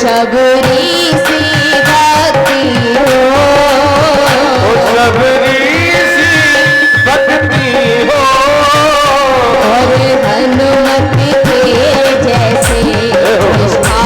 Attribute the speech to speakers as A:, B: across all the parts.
A: शबरी सी भक्ति हो,
B: शबरी सी भक्ति हो,
A: और हनुमति के जैसे निष्ठा।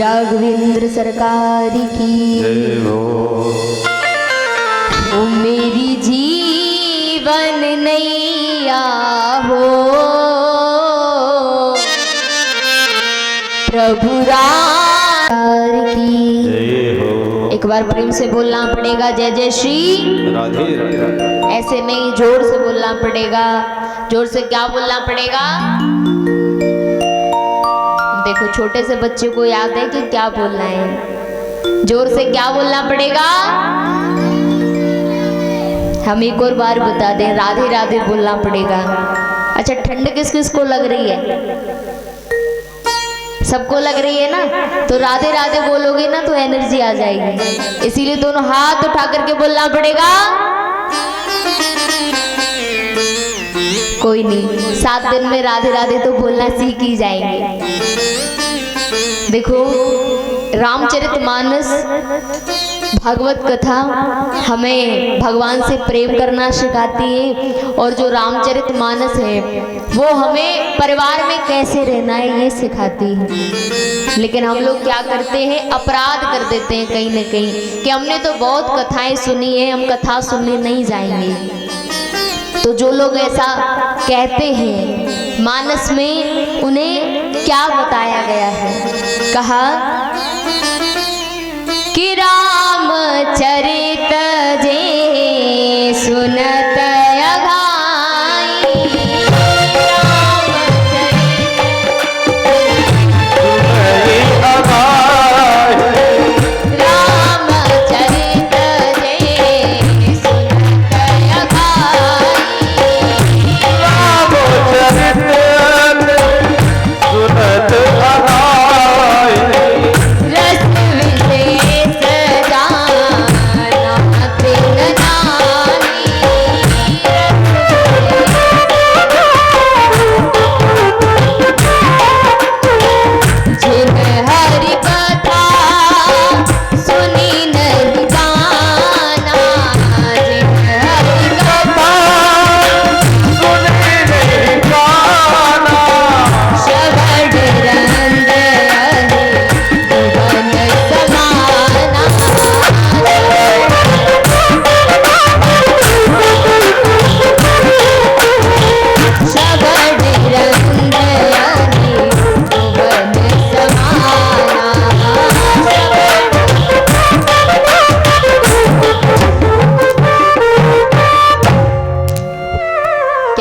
A: राघवेंद्र सरकार की
B: जय हो।
A: ओ मेरी जीवन नैया हो, प्रभु राम की
B: जय हो।
A: एक बार प्रेम से बोलना पड़ेगा जय जय श्री
B: राधे राधे।
A: ऐसे नहीं, जोर से बोलना पड़ेगा। जोर से क्या बोलना पड़ेगा? देखो छोटे से बच्चे को याद है कि क्या बोलना है। जोर से क्या बोलना पड़ेगा? हम एक और बार बता दें, राधे राधे बोलना पड़ेगा। अच्छा, ठंड किस किस को लग रही है? सबको लग रही है ना? तो राधे राधे बोलोगे ना तो एनर्जी आ जाएगी, इसीलिए दोनों हाथ उठा करके बोलना पड़ेगा। कोई नहीं, 7 दिन में राधे राधे तो बोलना सीख ही जाएंगे। देखो रामचरितमानस भागवत कथा हमें भगवान से प्रेम करना सिखाती है, और जो रामचरितमानस है वो हमें परिवार में कैसे रहना है ये सिखाती है। लेकिन हम लोग क्या करते हैं, अपराध कर देते हैं कहीं ना कहीं कि हमने तो बहुत कथाएं सुनी है, हम कथा सुनने नहीं जाएंगे। तो जो लोग ऐसा कहते हैं, मानस में उन्हें क्या बताया गया है? कहा कि रामचरित जे सुनत अघाई,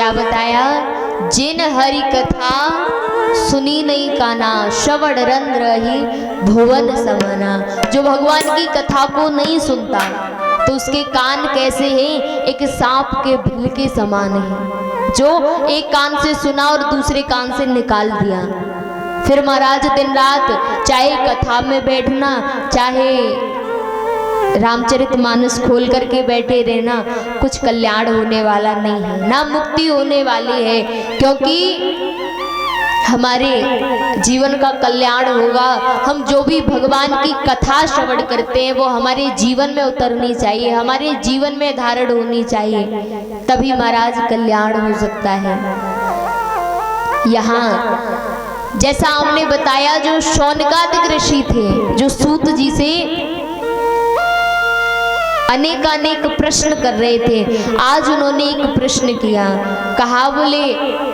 A: क्या बताया, जिन हरि कथा सुनी नहीं काना, श्रवण रंध्र ही भुवन समाना। जो भगवान की कथा को नहीं सुनता तो उसके कान कैसे हैं, एक सांप के बिल के समान है, जो एक कान से सुना और दूसरे कान से निकाल दिया। फिर महाराज दिन रात चाहे कथा में बैठना, चाहे रामचरितमानस खोल करके बैठे रहना, कुछ कल्याण होने वाला नहीं है, ना मुक्ति होने वाली है। क्योंकि हमारे जीवन का कल्याण होगा, हम जो भी भगवान की कथा श्रवण करते हैं वो हमारे जीवन में उतरनी चाहिए, हमारे जीवन में धारण होनी चाहिए, तभी महाराज कल्याण हो सकता है। यहाँ जैसा हमने बताया, जो शौनकादिक ऋषि थे, जो सूत जी से अनेक प्रश्न कर रहे थे, आज उन्होंने एक प्रश्न किया, कहा बोले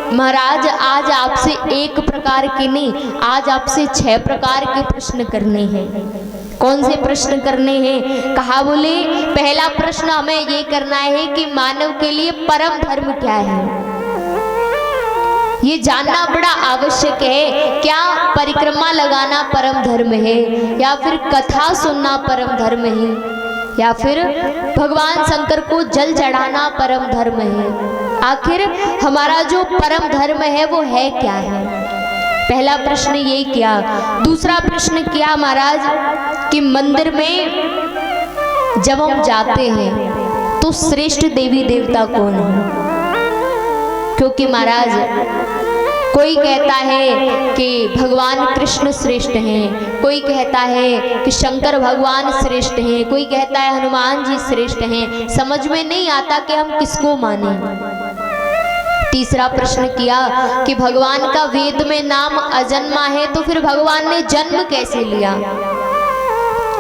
A: महाराज आज आपसे एक प्रकार के नहीं, आज आपसे 6 प्रकार के प्रश्न करने हैं। कौन से प्रश्न करने हैं? कहा बोले पहला प्रश्न हमें ये करना है कि मानव के लिए परम धर्म क्या है, ये जानना बड़ा आवश्यक है। क्या परिक्रमा लगाना परम धर्म है, या फिर कथा सुनना परम धर्म है, या फिर भगवान शंकर को जल चढ़ाना परम धर्म है? आखिर हमारा जो परम धर्म है वो है क्या है? पहला प्रश्न ये किया। दूसरा प्रश्न किया महाराज कि मंदिर में जब हम जाते हैं तो श्रेष्ठ देवी देवता कौन है? क्योंकि महाराज कोई कहता है कि भगवान कृष्ण श्रेष्ठ हैं, कोई कहता है कि शंकर भगवान श्रेष्ठ हैं, कोई कहता है हनुमान जी श्रेष्ठ हैं, समझ में नहीं आता कि हम किसको माने। तीसरा प्रश्न किया कि भगवान का वेद में नाम अजन्मा है, तो फिर भगवान ने जन्म कैसे लिया?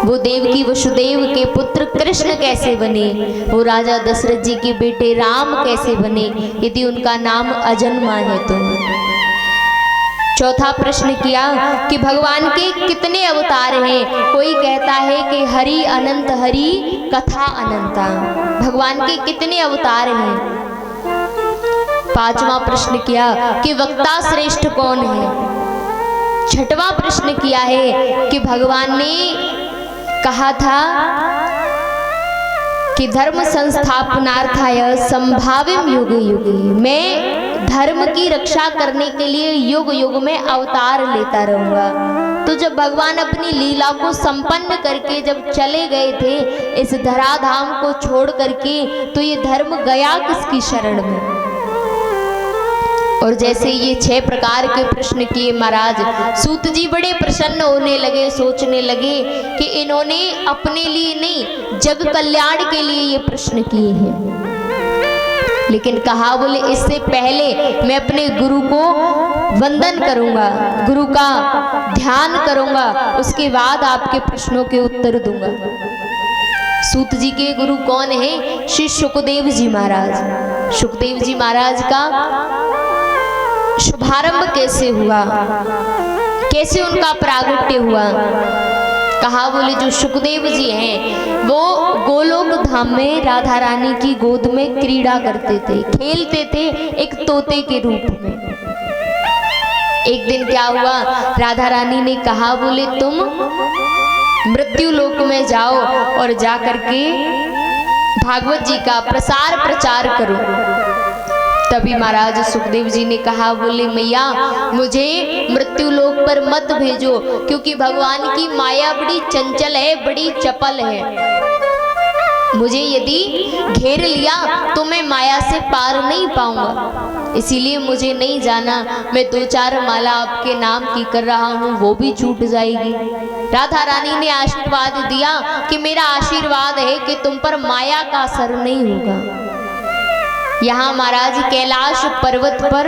A: वो देवकी वसुदेव के पुत्र कृष्ण कैसे बने? वो राजा दशरथ जी के बेटे राम कैसे बने, यदि उनका नाम अजन्मा है तो? चौथा प्रश्न किया कि भगवान के कितने अवतार हैं? कोई कहता है कि हरि अनंत हरि कथा अनंता, भगवान के कितने अवतार हैं? पांचवा प्रश्न किया कि वक्ता श्रेष्ठ कौन है? छठवां प्रश्न किया है कि भगवान ने कहा था कि धर्म संस्थापनार्थाय संभाव्यम युगे युगे, मैं धर्म की रक्षा करने के लिए युग युग में अवतार लेता रहूंगा। तो जब भगवान अपनी लीला को संपन्न करके जब चले गए थे इस धराधाम को छोड़ करके, तो ये धर्म गया किसकी शरण में? और जैसे ये 6 प्रकार के प्रश्न किए महाराज, सूत जी बड़े प्रसन्न होने लगे, सोचने लगे कि इन्होंने अपने लिए नहीं जग कल्याण के लिए ये प्रश्न किए हैं। लेकिन कहा बोले इससे पहले मैं अपने गुरु को वंदन करूंगा, गुरु का ध्यान करूंगा, उसके बाद आपके प्रश्नों के उत्तर दूंगा। सूत जी के गुरु कौन है? श्री सुखदेव जी महाराज। सुखदेव जी महाराज का शुभारंभ कैसे हुआ, कैसे उनका प्रागट्य हुआ? कहा बोले जो सुखदेव जी हैं वो गोलोक धाम में राधा रानी की गोद में क्रीड़ा करते थे, खेलते थे एक तोते के रूप में। एक दिन क्या हुआ, राधा रानी ने कहा बोले तुम मृत्यु लोक में जाओ और जा करके भागवत जी का प्रसार प्रचार करो। तभी महाराज सुखदेव जी ने कहा बोले मैया मुझे मृत्यु लोक पर मत भेजो, क्योंकि भगवान की माया बड़ी चंचल है, बड़ी चपल है। मुझे यदि घेर लिया तो मैं माया से पार नहीं पाऊंगा, इसीलिए मुझे नहीं जाना। मैं 2-4 माला आपके नाम की कर रहा हूँ, वो भी छूट जाएगी। राधा रानी ने आशीर्वाद दिया कि मेरा आशीर्वाद है कि तुम पर माया का असर नहीं होगा। यहाँ महाराज कैलाश पर्वत पर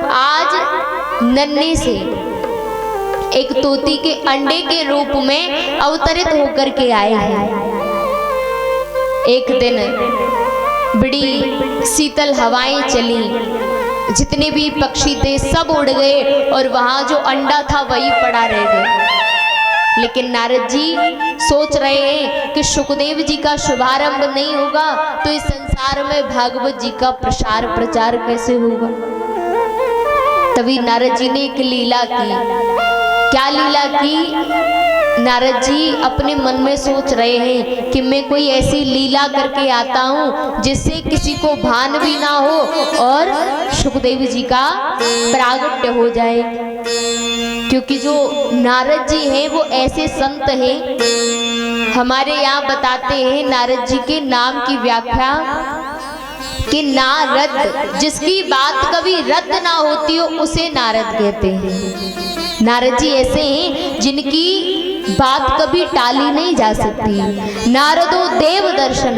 A: आज नन्हे से एक तोती के अंडे के रूप में अवतरित होकर के आए हैं। एक दिन बड़ी शीतल हवाएं चली, जितने भी पक्षी थे सब उड़ गए और वहां जो अंडा था वही पड़ा रह गया। लेकिन नारद जी सोच रहे हैं कि सुखदेव जी का शुभारंभ नहीं होगा तो इस संसार में भागवत जी का प्रसार प्रचार कैसे होगा। तभी नारद जी ने एक लीला की। क्या लीला की? नारद जी अपने मन में सोच रहे हैं कि मैं कोई ऐसी लीला करके आता हूँ जिससे किसी को भान भी ना हो और सुखदेव जी का प्रागट्य हो जाए। क्योंकि जो नारद जी हैं वो ऐसे संत हैं, हमारे यहाँ बताते हैं नारद जी के नाम की व्याख्या कि नारद, जिसकी बात कभी रद्द ना होती हो उसे नारद कहते हैं। नारद जी ऐसे हैं जिनकी बात कभी टाली नहीं जा सकती। नारदो देव दर्शन,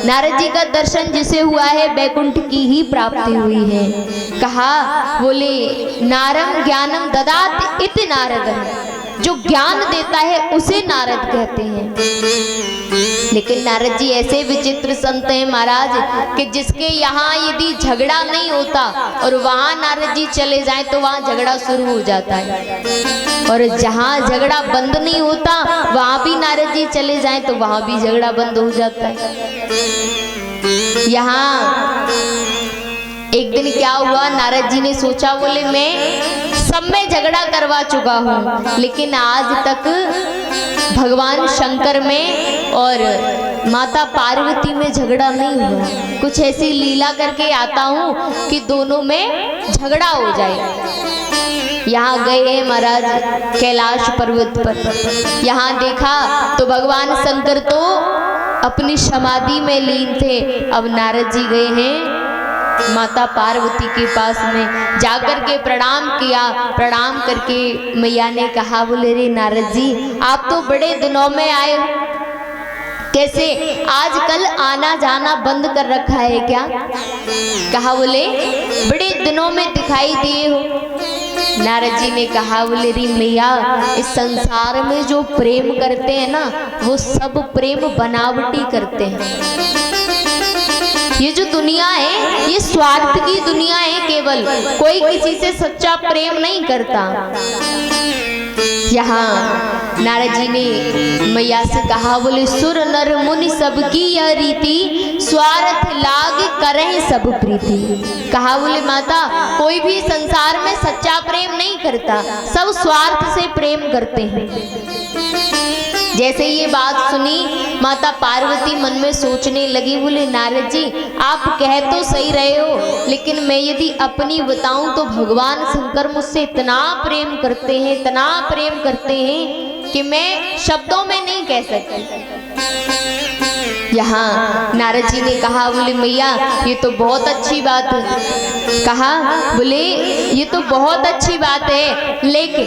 A: नारद जी का दर्शन जिसे हुआ है बैकुंठ की ही प्राप्ति हुई है। कहा बोले नारम ज्ञानम ददात इति नारद, जो ज्ञान देता है उसे नारद कहते हैं। लेकिन नारद जी ऐसे विचित्र संत हैं महाराज कि जिसके यहाँ यदि झगड़ा नहीं होता और वहां नारद जी चले जाएं तो वहां झगड़ा शुरू हो जाता है, और जहां झगड़ा बंद नहीं होता वहां भी नारद जी चले जाएं तो वहां भी झगड़ा बंद हो जाता है। यहाँ एक दिन क्या हुआ, नारद जी ने सोचा बोले मैं सब में झगड़ा करवा चुका हूँ लेकिन आज तक भगवान शंकर में और माता पार्वती में झगड़ा नहीं हुआ। कुछ ऐसी लीला करके आता हूँ कि दोनों में झगड़ा हो जाए। यहाँ गए हैं महाराज कैलाश पर्वत पर, यहाँ देखा तो भगवान शंकर तो अपनी समाधि में लीन थे। अब नारद जी गए हैं माता पार्वती के पास में, जाकर के प्रणाम किया। प्रणाम करके मैया ने कहा बोले रे नारद जी आप तो बड़े दिनों में आए, कैसे आजकल आना जाना बंद कर रखा है क्या? कहा बोले बड़े दिनों में दिखाई दिए हो। नारद जी ने कहा बोले री मैया इस संसार में जो प्रेम करते हैं ना वो सब प्रेम बनावटी करते हैं। ये जो दुनिया है ये स्वार्थ की दुनिया है, केवल कोई किसी से सच्चा प्रेम नहीं करता। यहाँ नारद जी ने मैया से कहा बोले सुर नर मुनि सबकी यह रीति स्वार्थ लाग करें सब प्रीति। कहा बोले माता कोई भी संसार में सच्चा प्रेम नहीं करता, सब स्वार्थ से प्रेम करते हैं। जैसे ये बात सुनी माता पार्वती मन में सोचने लगी बोले नारद जी आप कह तो सही रहे हो लेकिन मैं यदि अपनी बताऊं तो भगवान शंकर मुझसे इतना प्रेम करते हैं, इतना प्रेम करते हैं कि मैं शब्दों में नहीं कह सकती। यहाँ नारद जी ने कहा बोले मैया ये तो बहुत अच्छी बात है। कहा बोले ये तो बहुत अच्छी बात है लेकिन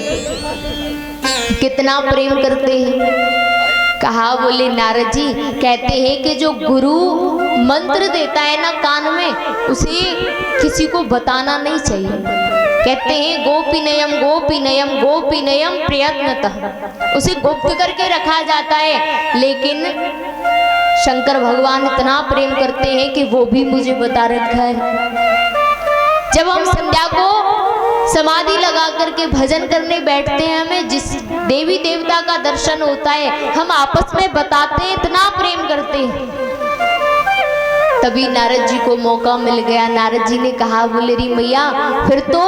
A: कितना प्रेम करते हैं? कहा बोले नारद जी कहते हैं कि जो गुरु मंत्र देता है ना कान में उसे किसी को बताना नहीं चाहिए। कहते हैं गोपीनयम गोपीनयम गोपीनयम प्रयत्नतः, उसे गुप्त करके रखा जाता है। लेकिन शंकर भगवान इतना प्रेम करते हैं कि वो भी मुझे बता रखा है। जब हम संध्या को समाधि लगा करके भजन करने बैठते हैं हमें जिस देवी देवता का दर्शन होता है हम आपस में बताते हैं, इतना प्रेम करते हैं। तभी नारद जी को मौका मिल गया। नारद जी ने कहा बोले री मैया फिर तो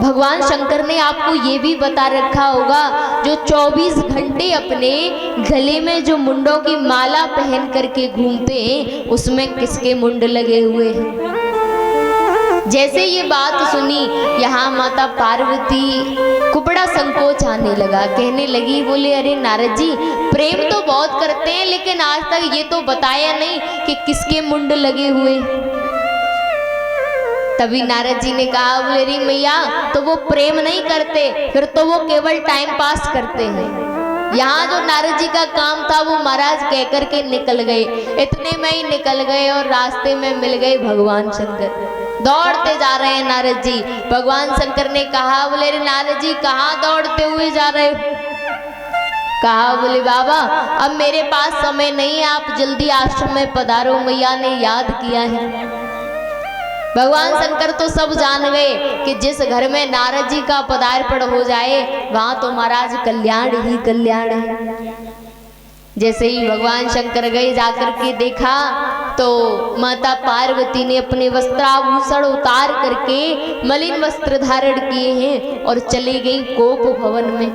A: भगवान शंकर ने आपको ये भी बता रखा होगा जो 24 घंटे अपने गले में जो मुंडों की माला पहन करके घूमते हैं उसमें किसके मुंड लगे हुए हैं। जैसे ये बात सुनी यहाँ माता पार्वती को बड़ा संकोच आने लगा, कहने लगी बोले अरे नारद जी प्रेम तो बहुत करते हैं लेकिन आज तक ये तो बताया नहीं कि किसके मुंड लगे हुए। तभी नारद जी ने कहा बोले री मैया तो वो प्रेम नहीं करते, फिर तो वो केवल टाइम पास करते हैं। यहाँ जो नारद जी का काम था वो महाराज कह करके निकल गए। इतने में ही निकल गए और रास्ते में मिल गए भगवान शंकर। दौड़ते जा रहे हैं नारद जी। भगवान शंकर ने कहा बोले नारद जी कहाँ दौड़ते हुए जा रहे हो? कहा बोले बाबा अब मेरे पास समय नहीं है, आप जल्दी आश्रम में पधारो, मैया ने याद किया है। भगवान शंकर तो सब जान गए कि जिस घर में नारद जी का पदार्पण हो जाए वहां तो महाराज कल्याण ही कल्याण है। जैसे ही भगवान शंकर गए, जाकर के देखा तो माता पार्वती ने अपने वस्त्राभूषण उतार करके मलिन वस्त्र धारण किए हैं और चली गई कोप भवन में।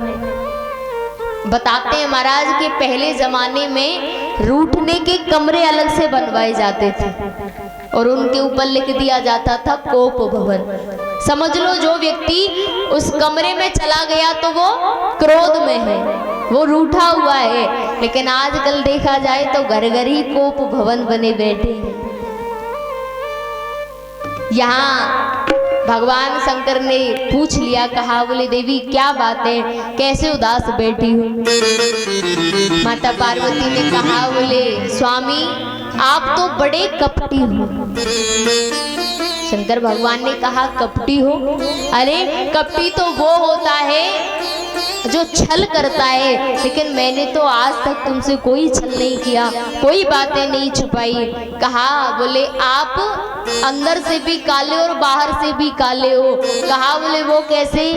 A: बताते हैं महाराज के पहले जमाने में रूठने के कमरे अलग से बनवाए जाते थे और उनके ऊपर लिख दिया जाता था कोप भवन। समझ लो जो व्यक्ति उस कमरे में चला गया तो वो क्रोध में है, वो रूठा हुआ है। लेकिन आजकल देखा जाए तो घर घर ही कोप भवन बने बैठे हैं। यहाँ भगवान शंकर ने पूछ लिया, कहा बोले देवी क्या बात है, कैसे उदास बैठी हो। माता पार्वती ने कहा बोले स्वामी आप तो बड़े कपटी हो। शंकर भगवान ने कहा कपटी हो? अरे कपटी तो वो होता है जो छल करता है, लेकिन मैंने तो आज तक तुमसे कोई छल नहीं किया, कोई बातें नहीं छुपाई। कहा बोले आप अंदर से भी काले और बाहर से भी काले हो। कहा बोले वो कैसे?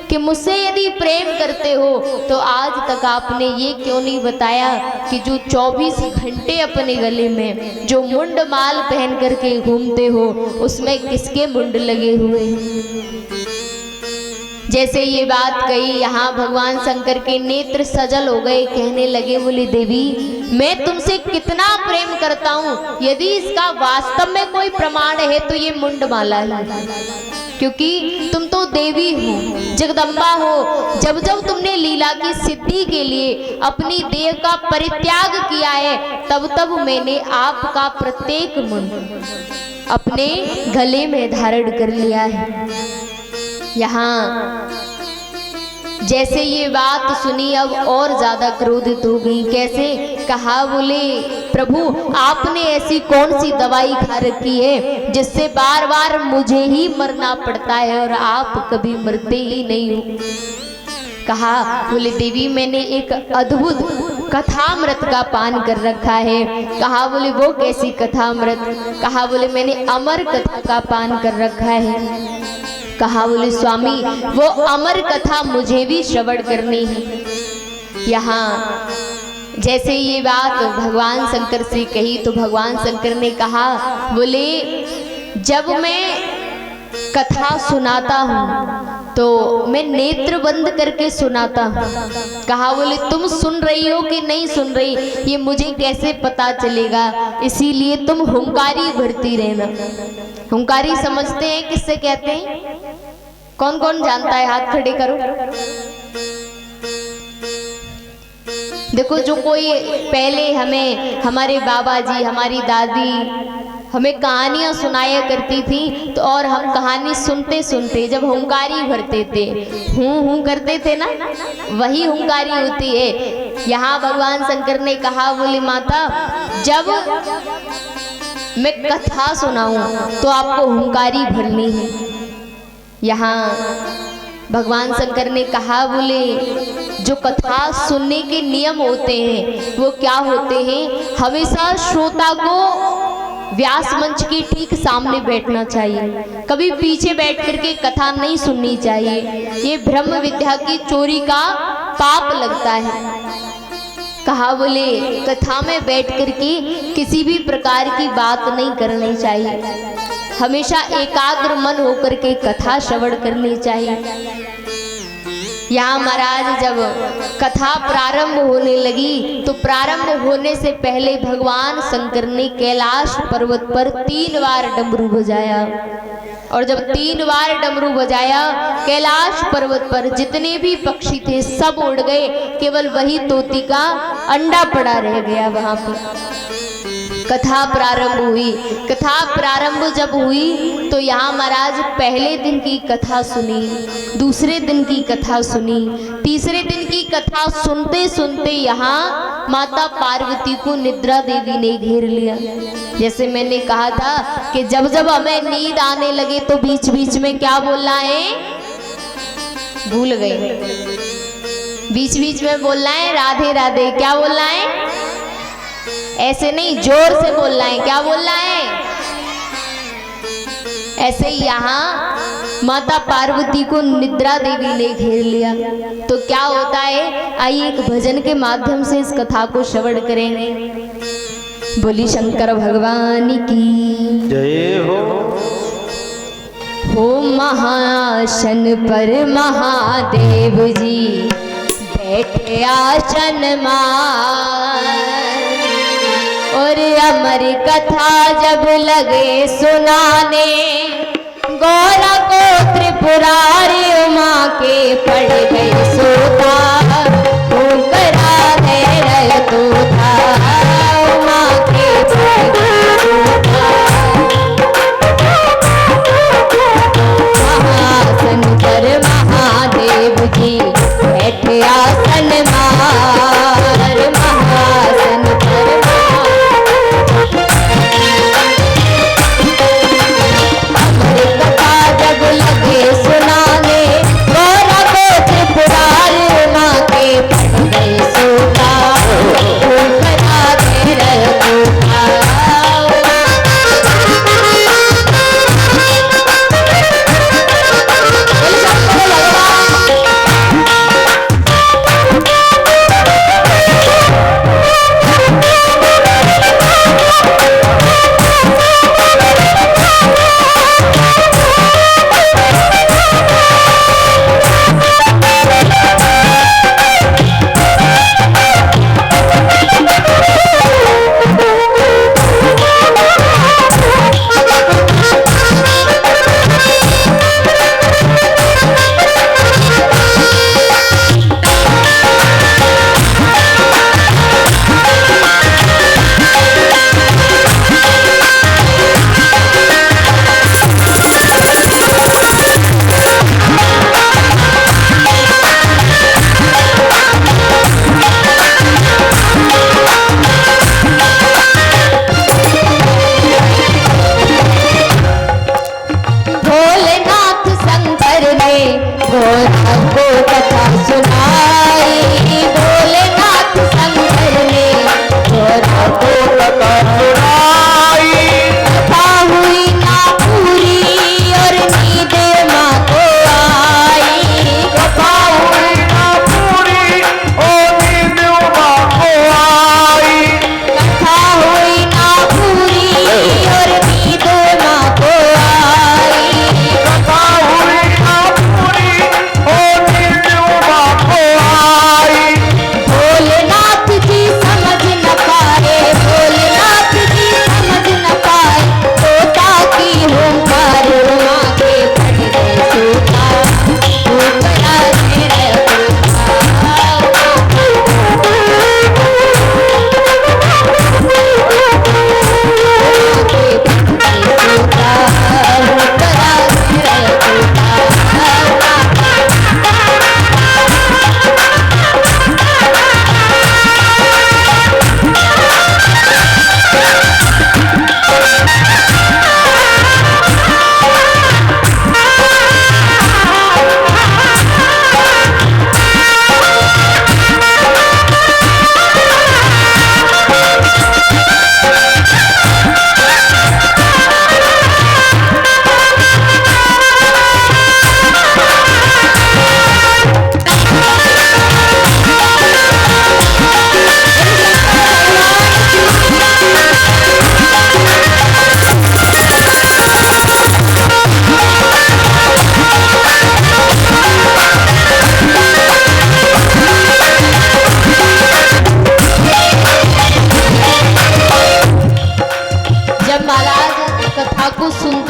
A: कि मुझसे यदि प्रेम करते हो तो आज तक आपने ये क्यों नहीं बताया कि जो 24 घंटे अपने गले में जो मुंड माल पहन करके घूमते हो उसमें किसके मुंड लगे हुए हैं। जैसे ये बात कही, यहाँ भगवान शंकर के नेत्र सजल हो गए, कहने लगे बोले देवी मैं तुमसे कितना प्रेम करता हूँ, यदि इसका वास्तव में कोई प्रमाण है तो ये मुंडमाला है, क्योंकि तुम तो देवी हो, जगदम्बा हो। जब जब तुमने लीला की सिद्धि के लिए अपनी देह का परित्याग किया है तब तब मैंने आपका प्रत्येक मुंड अपने गले में धारण कर लिया है। यहाँ जैसे ये बात सुनी अब और ज्यादा क्रोधित हो गई। कैसे? कहा बोले प्रभु आपने ऐसी कौन सी दवाई खा रखी है जिससे बार बार मुझे ही मरना पड़ता है और आप कभी मरते ही नहीं हो। कहा बोले देवी मैंने एक अद्भुत कथामृत का पान कर रखा है। कहा बोले वो कैसी कथामृत? कहा बोले मैंने अमर कथा का पान कर रखा है। कहा बोले स्वामी वो अमर कथा मुझे भी श्रवण करनी है। यहाँ जैसे ये बात भगवान शंकर से कही तो भगवान शंकर ने कहा बोले जब मैं कथा सुनाता हूँ तो मैं नेत्र बंद करके सुनाता हूँ। कहा बोले तुम सुन रही हो कि नहीं सुन रही ये मुझे कैसे पता चलेगा, इसीलिए तुम हुंकारी भरती रहना। हुंकारी समझते हैं किससे कहते हैं? कौन कौन जानता है? हाथ खड़े करो। देखो जो कोई पहले हमें हमारे बाबा जी हमारी दादी हमें कहानियां सुनाया करती थी तो और हम कहानी सुनते सुनते जब हुंकारी भरते थे हूँ करते थे ना, वही हुंकारी होती है। यहाँ भगवान शंकर ने कहा बोली माता जब मैं कथा सुनाऊं तो आपको हुंकारी भरनी है। यहाँ भगवान शंकर ने कहा बोले जो कथा सुनने के नियम होते हैं वो क्या होते हैं? हमेशा श्रोता को व्यास मंच के ठीक सामने बैठना चाहिए, कभी पीछे बैठ करके कथा नहीं सुननी चाहिए। ये ब्रह्म विद्या की चोरी का पाप लगता है। कहा बोले कथा में बैठ करके किसी भी प्रकार की बात नहीं करनी चाहिए, हमेशा एकाग्र मन होकर के कथा श्रवण करनी चाहिए। यहाँ महाराज जब कथा प्रारंभ होने लगी तो प्रारंभ होने से पहले भगवान शंकर ने कैलाश पर्वत पर 3 बार डमरू बजाया और जब 3 बार डमरू बजाया कैलाश पर्वत पर जितने भी पक्षी थे सब उड़ गए, केवल वही तोती का अंडा पड़ा रह गया वहां पर। कथा प्रारंभ हुई। कथा प्रारंभ जब हुई तो यहाँ महाराज पहले दिन की कथा सुनी, दूसरे दिन की कथा सुनी, तीसरे दिन की कथा सुनते सुनते यहाँ माता पार्वती को निद्रा देवी ने घेर लिया। जैसे मैंने कहा था कि जब जब हमें नींद आने लगे तो बीच बीच में क्या बोलना है भूल गए, बीच बीच में बोलना है राधे राधे। क्या बोलना है? ऐसे नहीं, जोर से बोलना है। क्या बोलना है? ऐसे ही यहाँ माता पार्वती को निद्रा देवी ने घेर लिया। तो क्या होता है, आइए एक भजन के माध्यम से इस कथा को श्रवण करेंगे। बोली शंकर भगवान की
B: जय हो।
A: हो महासन पर महादेव जी बैठे आसन मार, और अमर कथा जब लगे सुनाने, गौरा को त्रिपुरारी उमा के पड़ गए सोता, करा दे रहे तो था उमा के पड़ गए सोता। महासन पर महादेव जी बैठे आसन मार, महासन पर अमर कथा जब लगे सुनाने, गौरा को त्रिपुरारी उमा के पड़ गए सोता, करा दे रहे तो था।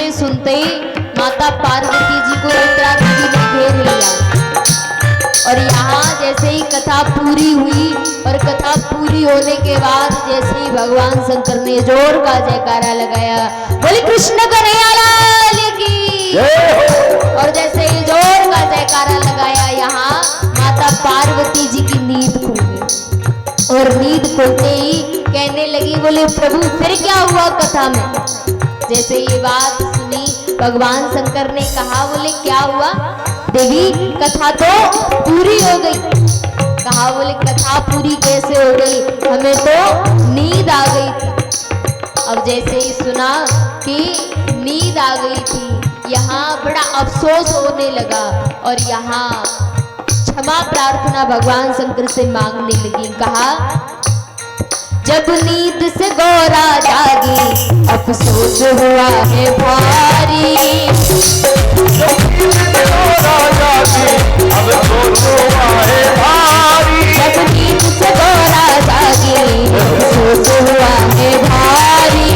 A: सुनते ही माता पार्वती जी को निद्रा देवी ने घेर लिया। और यहाँ जैसे ही कथा पूरी हुई और कथा पूरी होने के बाद जैसे ही भगवान शंकर ने जोर का जयकारा लगाया, बोले कृष्ण कन्हैया लाल की। और जैसे ही जोर का जयकारा लगाया, यहाँ माता पार्वती जी की नींद खुल गई। और नींद खुलते ही कहने लगी, बोले प्रभु फिर क्या हुआ कथा में। जैसे ये बात सुनी भगवान शंकर ने कहा, बोले क्या हुआ देवी, कथा तो पूरी हो गई। कहा, बोले कथा पूरी कैसे हो गई, हमें तो नींद आ गई थी। अब जैसे ही सुना कि नींद आ गई थी बड़ा अफसोस होने लगा और यहाँ क्षमा प्रार्थना भगवान शंकर से मांगने लगी। कहा, जब नींद से गौरा जागी अफसोस हुआ है भारी,
B: जब नींद से गौरा जागी अफसोस हुआ है भारी,
A: जब नींद से गौरा जागी अफसोस हुआ है भारी,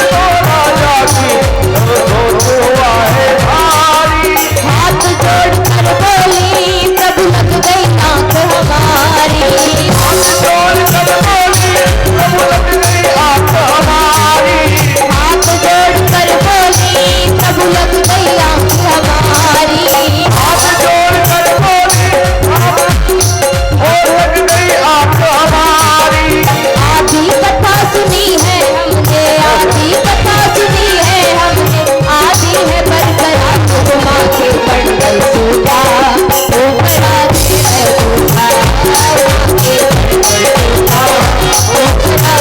B: गौरा जागी अफसोस हुआ है भारी।
A: हाथ जोड़कर बोली प्रभु लग गई आंख हमारी,
B: हाथ जोड़कर बोली प्रभु लग गई आंख हमारी,
A: हाथ जोड़कर बोली प्रभु लग गई आंख हमारी,
B: हाथ जोड़कर बोली और लग गई आंख हमारी।
A: आधी कथा सुनी है हमने, आधी कथा सुनी है हमने, आधी है बरकरार घुमा के पड़ गई सूखा, वो बड़ा दिल है सूखा, आगे बढ़ गई सूखा, वो बड़ा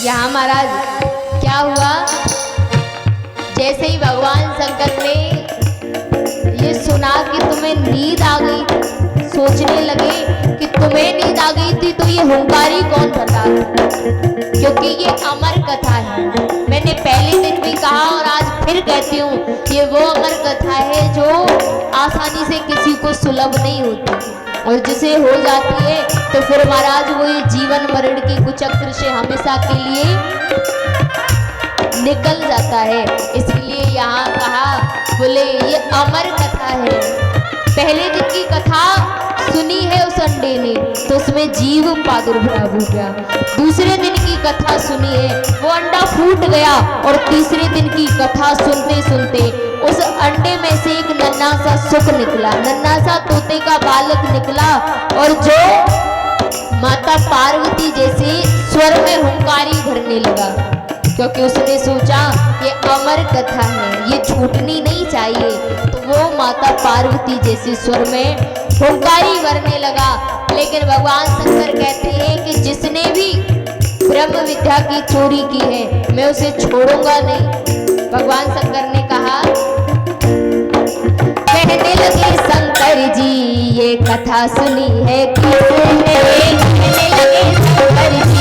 A: यहाँ महाराज क्या हुआ, जैसे ही भगवान शंकर ने ये सुना कि तुम्हें नींद आ गई, सोचने लगे कि तुम्हें नींद आ गई थी तो ये हुंकारी कौन बता, क्योंकि ये अमर कथा है। मैंने पहले दिन भी कहा और आज फिर कहती हूँ, ये वो अमर कथा है जो आसानी से किसी को सुलभ नहीं होती, और जिसे हो जाती है तो फिर महाराज वो ये जीवन मरण की कुचक्र से हमेशा के लिए निकल जाता है। इसलिए यहाँ कहा, बोले ये अमर कथा है। पहले दिन की कथा सुनी है उस अंडे ने तो उसमें जीव प्रादुर्भाव हो गया, दूसरे दिन की कथा सुनी है वो अंडा फूट गया, और तीसरे दिन की कथा सुनते सुनते उस अंडे में से एक नन्हा सा सुख निकला, नन्हा सा तोते का बालक निकला, और जो माता पार्वती जैसे स्वर में हुंकारी भरने लगा, क्योंकि उसने सोचा ये अमर कथा है, ये छूटनी नहीं चाहिए। तो वो माता पार्वती जैसे स्वर में हुंकारी भरने लगा। लेकिन भगवान शंकर कहते हैं कि जिसने भी ब्रह्म विद्या की चोरी की है मैं उसे छोड़ूंगा नहीं। भगवान शंकर ने कहा, कहने लगे शंकर जी ये कथा सुनी है किसने, कहने लगे शंकर जी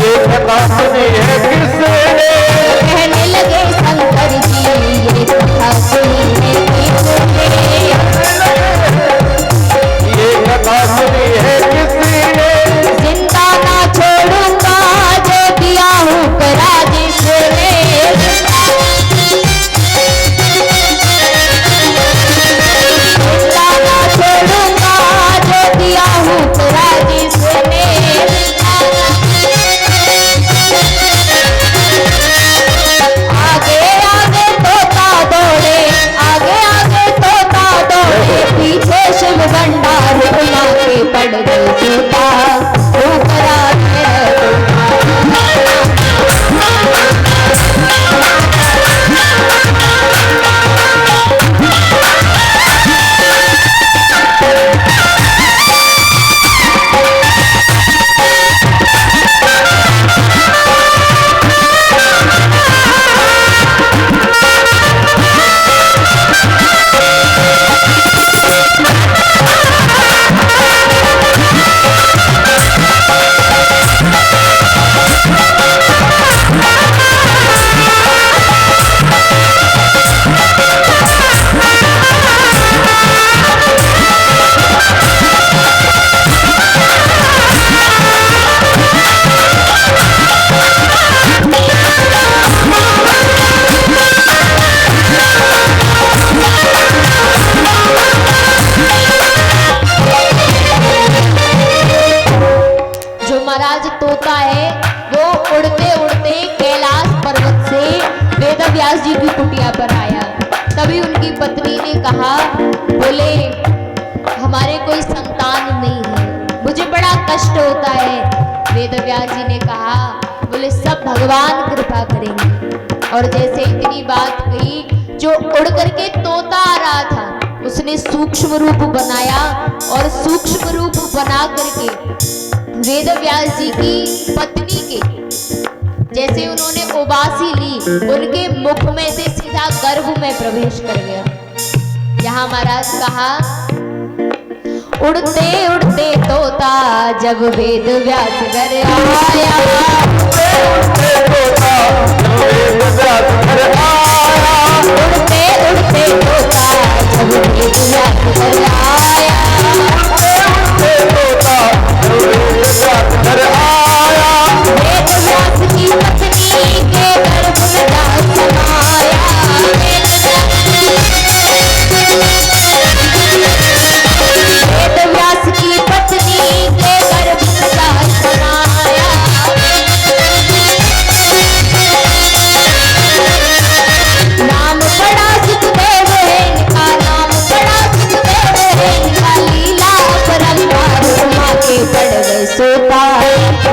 B: ये कथा सुनी है किसने,
A: कहने लगे शंकर जी ये कथा सुनी है किसने,
B: ये कथा सुनी है किसने,
A: जिंदा ना छोड़ूंगा जो दिया हूँ करा जिसने, जिंदा ना छोड़ूंगा जो दिया हूँ करा जिसने, कहा, बोले हमारे कोई संतान नहीं है, मुझे बड़ा कष्ट होता है। वेदव्यास जी ने कहा, बोले सब भगवान कृपा करेंगे। और जैसे इतनी बात कही, जो उड़ करके तोता आ रहा था उसने सूक्ष्म रूप बनाया और सूक्ष्म रूप बना करके वेदव्यास जी की पत्नी के जैसे उन्होंने उबासी ली, उनके मुख में से सीधा गर्भ में प्रवेश कर गया। यहाँ महाराज कहा, उड़ते उड़ते तोता जब वेद व्यास घर आया, उड़ते उड़ते तोता जब वेद व्यास घर आया, वेद व्यास की पत्नी के गर्भ में जा समाया, वेद व्यास की पत्नी के गर्भ में जा समाया। नाम बड़ा सुखदेव है इनका, नाम बड़ा सुखदेव है इनका, लीला परंपार माँ के पड़ गए सोता,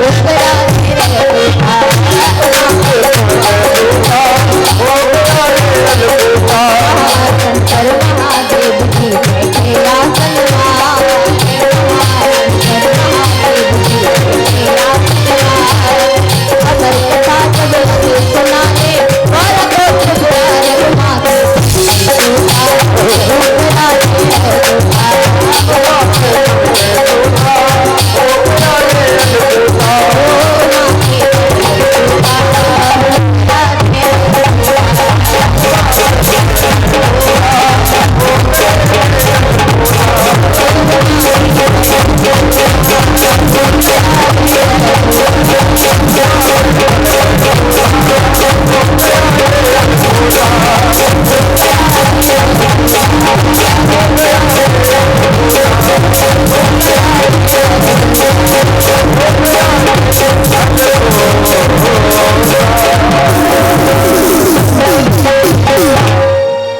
A: उपरा शंकर महादेव जी बैठे आसन अगर कथा सब सुनाने और गोत्र पुराण माँ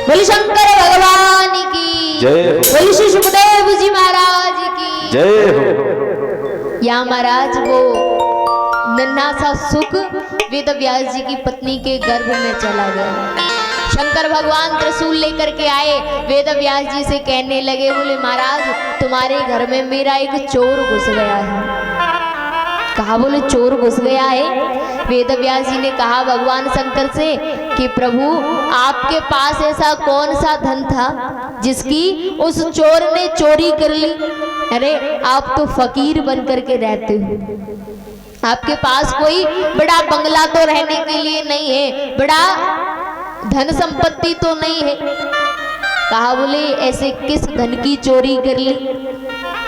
A: बोले शंकर भगवान की
B: जय हो,
A: बोले श्री सुखदेव जी महाराज की
B: जय हो।
A: या महाराज वो नन्हा सा सुख वेदव्यास जी की पत्नी के गर्भ में चला गया। शंकर भगवान त्रिशूल लेकर के आए, वेदव्यास जी से कहने लगे, बोले महाराज तुम्हारे घर में मेरा एक चोर घुस गया है। कहा, बोले चोर घुस गया है। वेदव्यास जी ने कहा भगवान शंकर से कि प्रभु आपके पास ऐसा कौन सा धन था जिसकी उस चोर ने चोरी कर ली? अरे आप तो फकीर बन करके रहते हो, आपके पास कोई बड़ा बंगला तो रहने के लिए नहीं है, बड़ा धन संपत्ति तो नहीं है। कहा, बोले ऐसे किस धन की चोरी कर ली?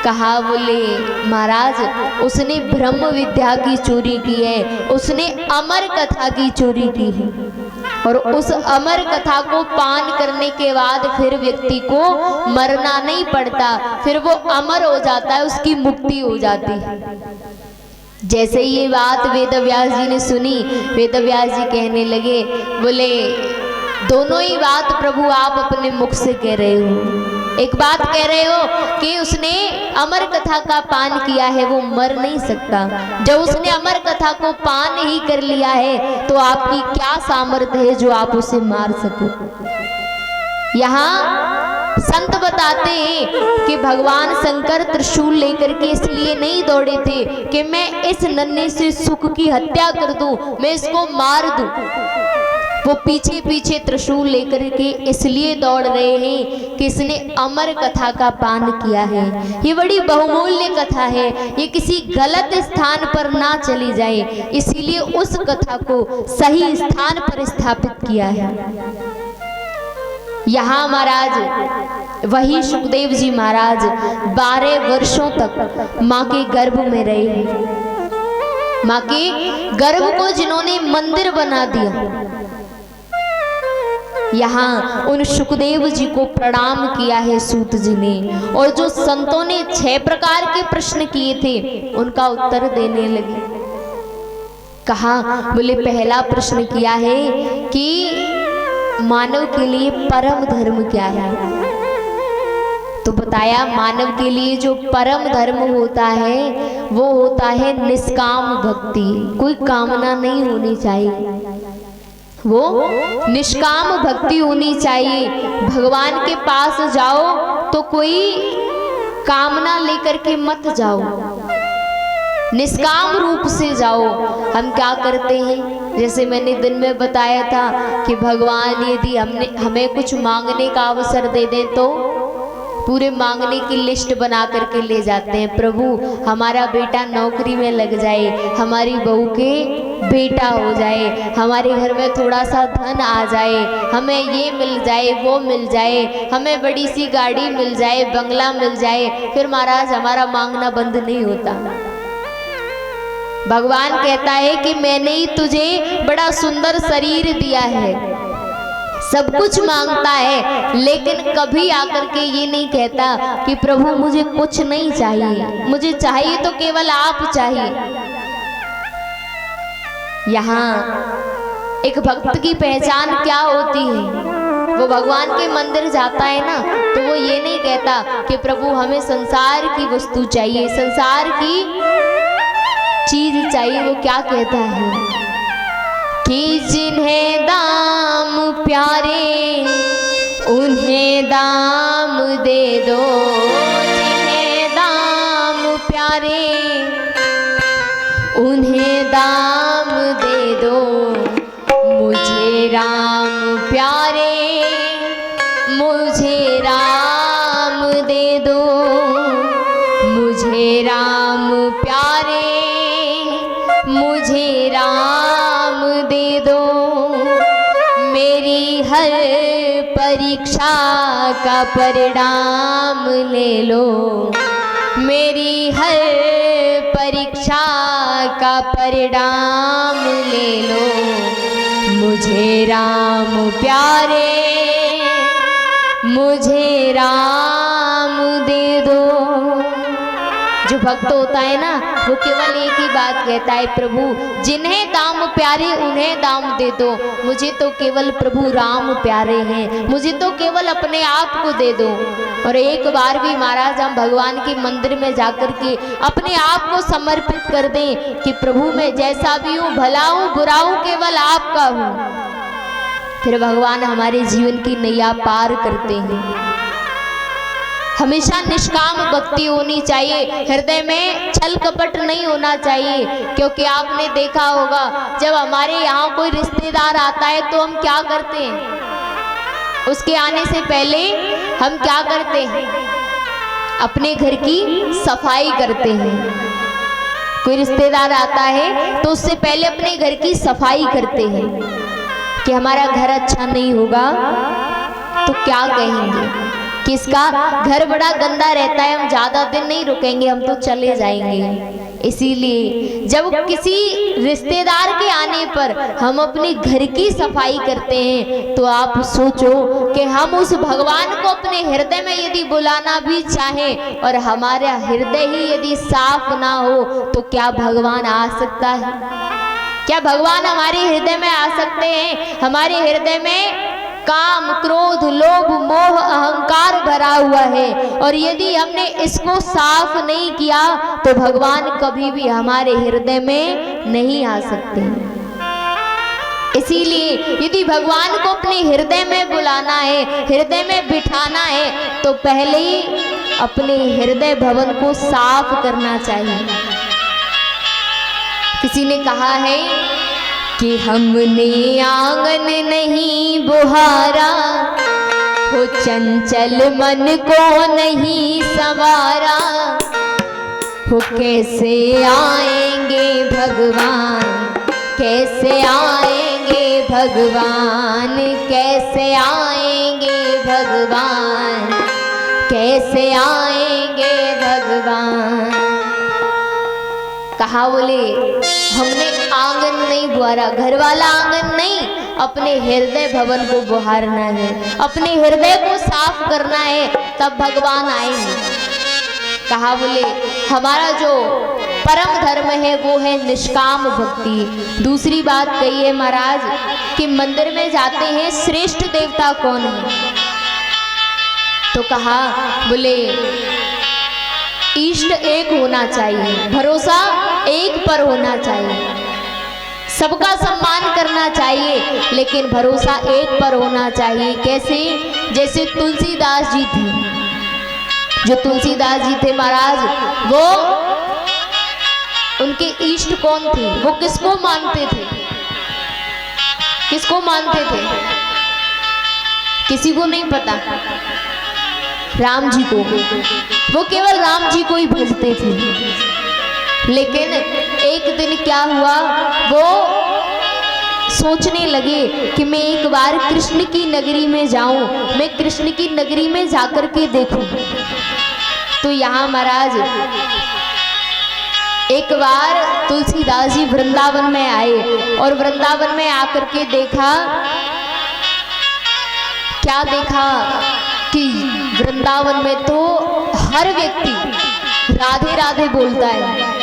A: कहा, बोले महाराज उसने ब्रह्म विद्या की चोरी की है, उसने अमर कथा की चोरी की है, और उस अमर कथा को पान करने के बाद फिर व्यक्ति को मरना नहीं पड़ता, फिर वो अमर हो जाता है, उसकी मुक्ति हो जाती है। जैसे ये बात वेदव्यास जी ने सुनी, वेदव्यास जी कहने लगे, बोले दोनों ही बात प्रभु आप अपने मुख से कह रहे हो। एक बात कह रहे हो कि उसने अमर कथा का पान किया है, वो मर नहीं सकता। जब उसने अमर कथा को पान ही कर लिया है तो आपकी क्या सामर्थ्य है जो आप उसे मार सको? यहाँ संत बताते हैं कि भगवान शंकर त्रिशूल लेकर के इसलिए नहीं दौड़े थे कि मैं इस नन्हे से सुख की हत्या कर दूं, मैं इसको मार दूं। वो पीछे पीछे त्रिशूल लेकर के इसलिए दौड़ रहे हैं कि इसने अमर कथा का पान किया है। ये बड़ी बहुमूल्य कथा है, ये किसी गलत स्थान पर ना चली जाए, इसीलिए उस कथा को सही स्थान पर स्थापित किया है। यहाँ महाराज वही सुखदेव जी महाराज 12 वर्षों तक माँ के गर्भ में रहे हैं। माँ के गर्भ को जिन्होंने मंदिर बना दिया, यहाँ उन सुखदेव जी को प्रणाम किया है सूत जी ने, और जो संतों ने 6 प्रकार के प्रश्न किए थे उनका उत्तर देने लगे। कहा, बोले पहला प्रश्न किया है कि मानव के लिए परम धर्म क्या है? तो बताया मानव के लिए जो परम धर्म होता है वो होता है निष्काम भक्ति। कोई कामना नहीं होनी चाहिए, वो निष्काम भक्ति होनी चाहिए। भगवान के पास जाओ तो कोई कामना लेकर के मत जाओ, निष्काम रूप से जाओ। हम क्या करते हैं, जैसे मैंने दिन में बताया था कि भगवान यदि हमें कुछ मांगने का अवसर दे दें तो पूरे मांगने की लिस्ट बना करके ले जाते हैं। प्रभु हमारा बेटा नौकरी में लग जाए, हमारी बहू के बेटा हो जाए, हमारे घर में थोड़ा सा धन आ जाए, हमें ये मिल जाए वो मिल जाए, हमें बड़ी सी गाड़ी मिल जाए, बंगला मिल जाए। फिर महाराज हमारा मांगना बंद नहीं होता। भगवान कहता है कि मैंने ही तुझे बड़ा सुंदर शरीर दिया है, सब कुछ मांगता है, लेकिन कभी आकर के ये नहीं कहता कि प्रभु मुझे कुछ नहीं चाहिए, मुझे चाहिए तो केवल आप चाहिए। यहाँ एक भक्त की पहचान क्या होती है, वो भगवान के मंदिर जाता है ना तो वो ये नहीं कहता कि प्रभु हमें संसार की वस्तु चाहिए, संसार की चीज चाहिए। वो क्या कहता है कि जिन्हें दाम प्यारे उन्हें दाम दे दो, जिन्हें दाम प्यारे उन्हें दाम दे दो, मुझे राम प्यारे मुझे राम दे दो, मुझे राम प्यारे मुझे राम दे दो। मेरी हर परीक्षा का परिणाम ले लो, मेरी हर परीक्षा का परिणाम ले लो, मुझे राम प्यारे मुझे राम दे दो। जो भक्त होता है ना वो केवल एक ही बात कहता है, प्रभु जिन्हें दाम प्यारे उन्हें दाम दे दो, मुझे तो केवल प्रभु राम प्यारे हैं, मुझे तो केवल अपने आप को दे दो। और एक बार भी महाराज हम भगवान के मंदिर में जाकर के अपने आप को समर्पित कर दें कि प्रभु मैं जैसा भी हूँ, भला हूँ बुरा हूँ, केवल आपका हूँ, फिर भगवान हमारे जीवन की नैया पार करते हैं। हमेशा निष्काम भक्ति होनी चाहिए, हृदय में छल कपट नहीं होना चाहिए। क्योंकि आपने देखा होगा जब हमारे यहाँ कोई रिश्तेदार आता है तो हम क्या करते हैं, उसके आने से पहले हम क्या करते हैं, अपने घर की सफाई करते हैं। कोई रिश्तेदार आता है तो उससे पहले अपने घर की सफाई करते हैं कि हमारा घर अच्छा नहीं होगा तो क्या कहेंगे कि इसका घर बड़ा गंदा रहता है, हम ज़्यादा दिन नहीं रुकेंगे, हम तो चले जाएंगे। इसीलिए जब किसी रिश्तेदार के आने पर हम अपने घर की सफाई करते हैं तो आप सोचो कि हम उस भगवान को अपने हृदय में यदि बुलाना भी चाहें और हमारा हृदय ही यदि साफ ना हो तो क्या भगवान आ सकता है? क्या भगवान हमारे हृदय में आ सकते हैं? हमारे हृदय में काम, क्रोध, लोभ, मोह, अहंकार भरा हुआ है और यदि हमने इसको साफ नहीं किया तो भगवान कभी भी हमारे हृदय में नहीं आ सकते। इसीलिए यदि भगवान को अपने हृदय में बुलाना है, हृदय में बिठाना है तो पहले ही अपने हृदय भवन को साफ करना चाहिए। किसी ने कहा है कि हमने आंगन नहीं बुहारा, हो चंचल मन को नहीं संवारा, हो कैसे आएंगे भगवान, कैसे आएंगे भगवान, कैसे आएंगे भगवान, कैसे आएंगे भगवान। कहा बोले हमने आंगन नहीं बुहारा, घर वाला आंगन नहीं, अपने हृदय भवन को बुहारना है, अपने हृदय को साफ करना है, तब भगवान आएंगे। कहा बोले हमारा जो परम धर्म है वो है निष्काम भक्ति। दूसरी बात कही है महाराज कि मंदिर में जाते हैं, श्रेष्ठ देवता कौन है? तो कहा बोले इष्ट एक होना चाहिए, भरोसा एक पर होना चाहिए, सबका सम्मान करना चाहिए लेकिन भरोसा एक पर होना चाहिए। कैसे? जैसे तुलसीदास जी थे, जो तुलसीदास जी थे महाराज, वो उनके इष्ट कौन थे? वो किसको मानते थे? किसको मानते थे? किसी को नहीं पता। राम जी को, वो केवल राम जी को ही भजते थे। लेकिन एक दिन क्या हुआ, वो सोचने लगे कि मैं एक बार कृष्ण की नगरी में जाऊं, मैं कृष्ण की नगरी में जाकर के देखूं। तो यहाँ महाराज एक बार तुलसीदास जी वृंदावन में आए और वृंदावन में आकर के देखा, क्या देखा कि वृंदावन में तो हर व्यक्ति राधे राधे बोलता है।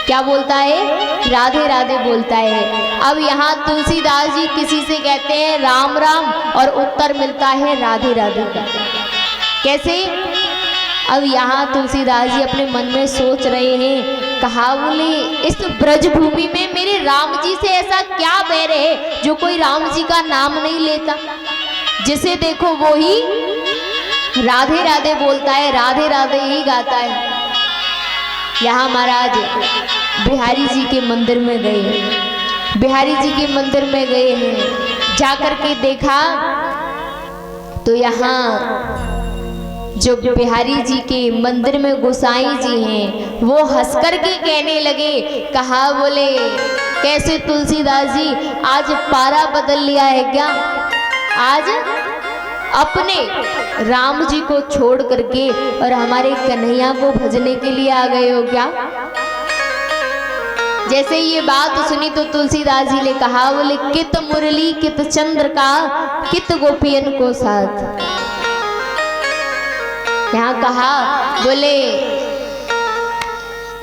A: क्या बोलता है? राधे राधे बोलता है। अब यहाँ तुलसीदास जी किसी से कहते हैं राम राम और उत्तर मिलता है राधे राधे का। कैसे? अब यहाँ तुलसीदास जी अपने मन में सोच रहे हैं, कहा बोले इस ब्रज भूमि में मेरे राम जी से ऐसा क्या बैर है जो कोई राम जी का नाम नहीं लेता, जिसे देखो वो ही राधे राधे बोलता है, राधे राधे ही गाता है। यहाँ महाराज बिहारी जी के मंदिर में गए, बिहारी जी के मंदिर में गए हैं, जाकर के देखा तो यहाँ जो बिहारी जी के मंदिर में गोसाई जी हैं वो हंस कर के कहने लगे, कहा बोले कैसे तुलसीदास जी आज पारा बदल लिया है क्या? आज अपने राम जी को छोड़ करके और हमारे कन्हैया को भजने के लिए आ गए हो क्या? जैसे ये बात सुनी तो तुलसीदास जी ने कहा बोले कित मुरली कित चंद्र का कित गोपियन को साथ। यहाँ कहा बोले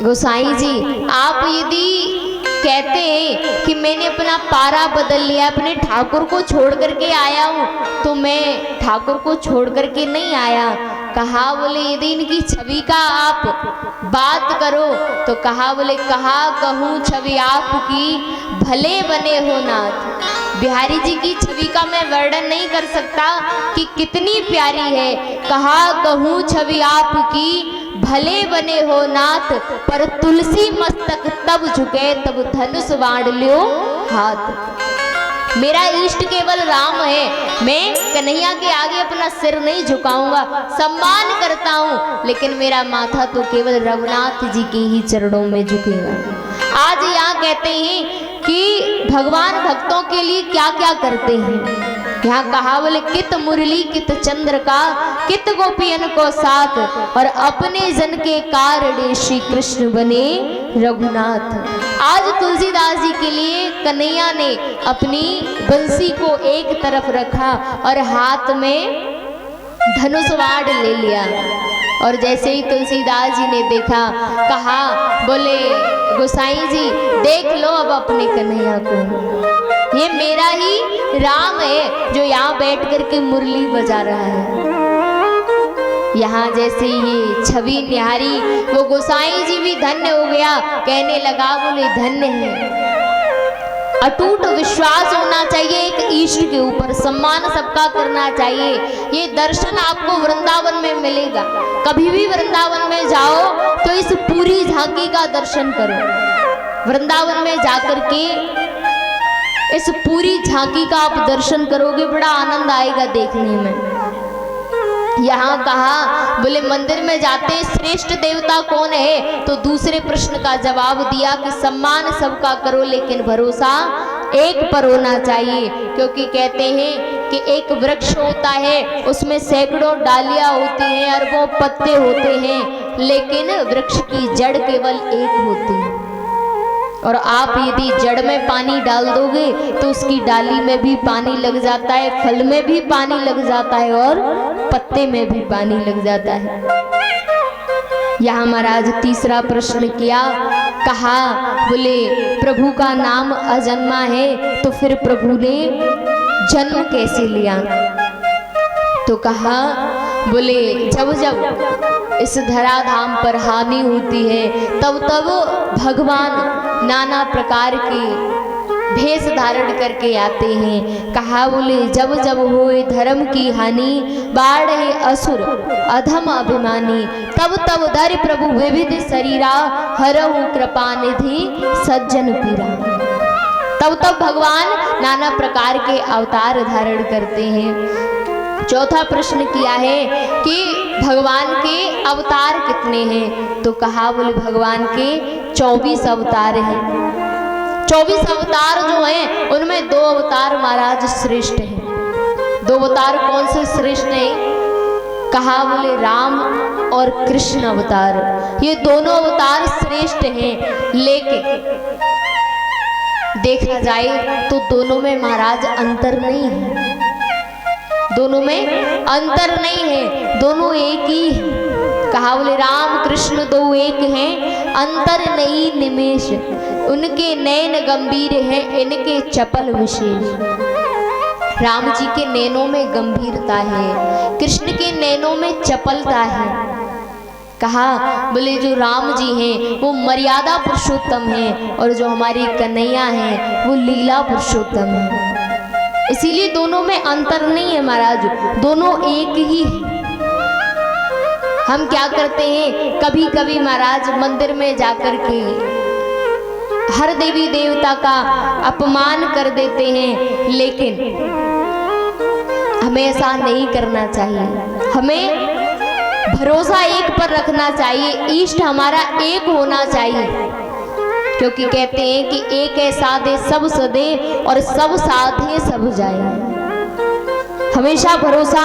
A: गोसाई जी आप यदि कहते हैं कि मैंने अपना पारा बदल लिया, अपने ठाकुर को छोड़ करके आया हूँ, तो मैं ठाकुर को छोड़ करके नहीं आया। कहा बोले यदि इनकी छवि का आप बात करो तो कहा बोले कहा कहूँ छवि आपकी भले बने हो नाथ। बिहारी जी की छवि का मैं वर्णन नहीं कर सकता कि कितनी प्यारी है। कहा कहूँ छवि आपकी भले बने हो नाथ, पर तुलसी मस्तक तब झुके तब धनुष बाण लियो हाथ। मेरा इष्ट केवल राम है, मैं कन्हैया के आगे अपना सिर नहीं झुकाऊंगा, सम्मान करता हूँ, लेकिन मेरा माथा तो केवल रघुनाथ जी के ही चरणों में झुकेगा। आज यहाँ कहते हैं कि भगवान भक्तों के लिए क्या क्या करते हैं। यहाँ कहा बोले कित मुरली कित चंद्र का कित गोपियन को साथ, और अपने जन के कारण श्री कृष्ण बने रघुनाथ। आज तुलसीदास जी के लिए कन्हैया ने अपनी बंसी को एक तरफ रखा और हाथ में धनुष बाण ले लिया। और जैसे ही तुलसीदास जी ने देखा, कहा बोले गोसाई जी देख लो अब अपने कन्हैया को, ये मेरा ही राम है जो यहाँ बैठ करके मुरली बजा रहा है। यहाँ जैसे ये छवि निहारी वो गोसाई जी भी धन्य हो गया, कहने लगा बोले धन्य है। अटूट विश्वास होना चाहिए एक ईश्वर के ऊपर, सम्मान सबका करना चाहिए। ये दर्शन आपको वृंदावन में मिलेगा। कभी भी वृंदावन में जाओ तो इस पूरी झांकी का दर्शन करो। वृंदावन में जाकर के इस पूरी झांकी का आप दर्शन करोगे, बड़ा आनंद आएगा देखने में। यहाँ कहा बोले मंदिर में जाते श्रेष्ठ देवता कौन है, तो दूसरे प्रश्न का जवाब दिया कि सम्मान सबका करो लेकिन भरोसा एक पर होना चाहिए। क्योंकि कहते हैं कि एक वृक्ष होता है उसमें सैकड़ों डालियां होती हैं, अरबों पत्ते होते हैं, लेकिन वृक्ष की जड़ केवल एक होती है। और आप यदि जड़ में पानी डाल दोगे तो उसकी डाली में भी पानी लग जाता है, फल में भी पानी लग जाता है और पत्ते में भी पानी लग जाता है। यहाँ महाराज तीसरा प्रश्न किया, कहा बोले प्रभु का नाम अजन्मा है तो फिर प्रभु ने जन्म कैसे लिया? तो कहा बोले जब जब इस धराधाम पर हानि होती है तब तब भगवान नाना प्रकार के भेष धारण करके आते हैं। कहा बोले जब जब होए धर्म की हानि, बाढ़े असुर अधम अभिमानी, तब तब धरि प्रभु विविध शरीरा, हरहु कृपा निधि सज्जन पीरा। तब तब भगवान नाना प्रकार के अवतार धारण करते हैं। चौथा प्रश्न किया है कि भगवान के अवतार कितने हैं, तो कहा बोले भगवान के 24 अवतार हैं। 24 अवतार जो हैं उनमें 2 अवतार महाराज श्रेष्ठ हैं। 2 अवतार कौन से श्रेष्ठ हैं, कहा बोले राम और कृष्ण अवतार। ये दोनों अवतार श्रेष्ठ हैं, लेकिन देखा जाए तो दोनों में महाराज अंतर नहीं है। दोनों में अंतर नहीं है, दोनों एक ही है। कहा बोले राम कृष्ण दो एक हैं, अंतर नहीं निमेष, उनके नैन गंभीर हैं, इनके चपल विशेष। राम जी के नैनों में गंभीरता है, कृष्ण के नैनों में चपलता है। कहा बोले जो राम जी हैं वो मर्यादा पुरुषोत्तम हैं और जो हमारी कन्हैया हैं वो लीला पुरुषोत्तम हैं। इसीलिए दोनों में अंतर नहीं है महाराज, दोनों एक ही है। हम क्या करते हैं, कभी कभी महाराज मंदिर में जाकर के हर देवी देवता का अपमान कर देते हैं, लेकिन हमें ऐसा नहीं करना चाहिए। हमें भरोसा एक पर रखना चाहिए, इष्ट हमारा एक होना चाहिए, क्योंकि कहते हैं कि एक है साधे सब सदे और सब साधे सब जाए। हमेशा भरोसा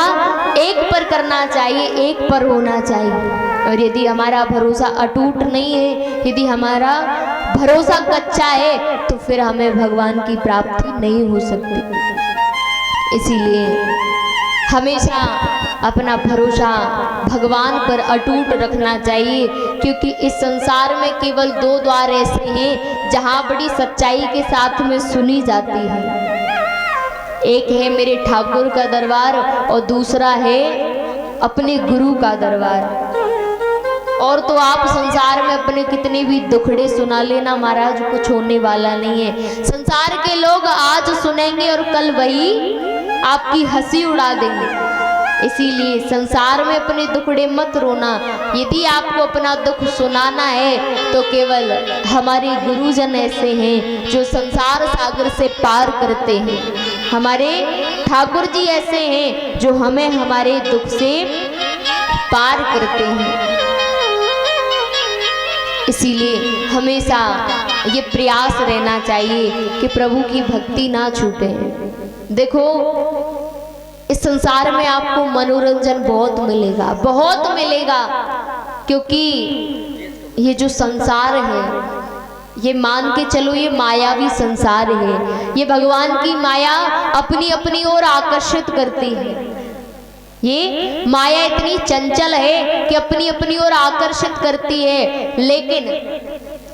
A: एक पर करना चाहिए, एक पर होना चाहिए। और यदि हमारा भरोसा अटूट नहीं है, यदि हमारा भरोसा कच्चा है, तो फिर हमें भगवान की प्राप्ति नहीं हो सकती। इसीलिए हमेशा अपना भरोसा भगवान पर अटूट रखना चाहिए, क्योंकि इस संसार में केवल 2 द्वार ऐसे हैं जहां बड़ी सच्चाई के साथ में सुनी जाती है। एक है मेरे ठाकुर का दरबार और दूसरा है अपने गुरु का दरबार। और तो आप संसार में अपने कितने भी दुखड़े सुना लेना महाराज, कुछ होने वाला नहीं है। संसार के लोग आज सुनेंगे और कल वही आपकी हंसी उड़ा देंगे। इसीलिए संसार में अपने दुखड़े मत रोना। यदि आपको अपना दुख सुनाना है तो केवल हमारे गुरुजन ऐसे हैं जो संसार सागर से पार करते हैं। हमारे ठाकुर जी ऐसे हैं जो हमें हमारे दुख से पार करते हैं। इसीलिए हमेशा ये प्रयास रहना चाहिए कि प्रभु की भक्ति ना छूटे। देखो इस संसार में आपको मनोरंजन बहुत मिलेगा, बहुत मिलेगा, क्योंकि ये जो संसार है ये मान के चलो ये मायावी संसार है। ये भगवान की माया अपनी अपनी ओर आकर्षित करती है। ये माया इतनी चंचल है कि अपनी अपनी ओर आकर्षित करती है, लेकिन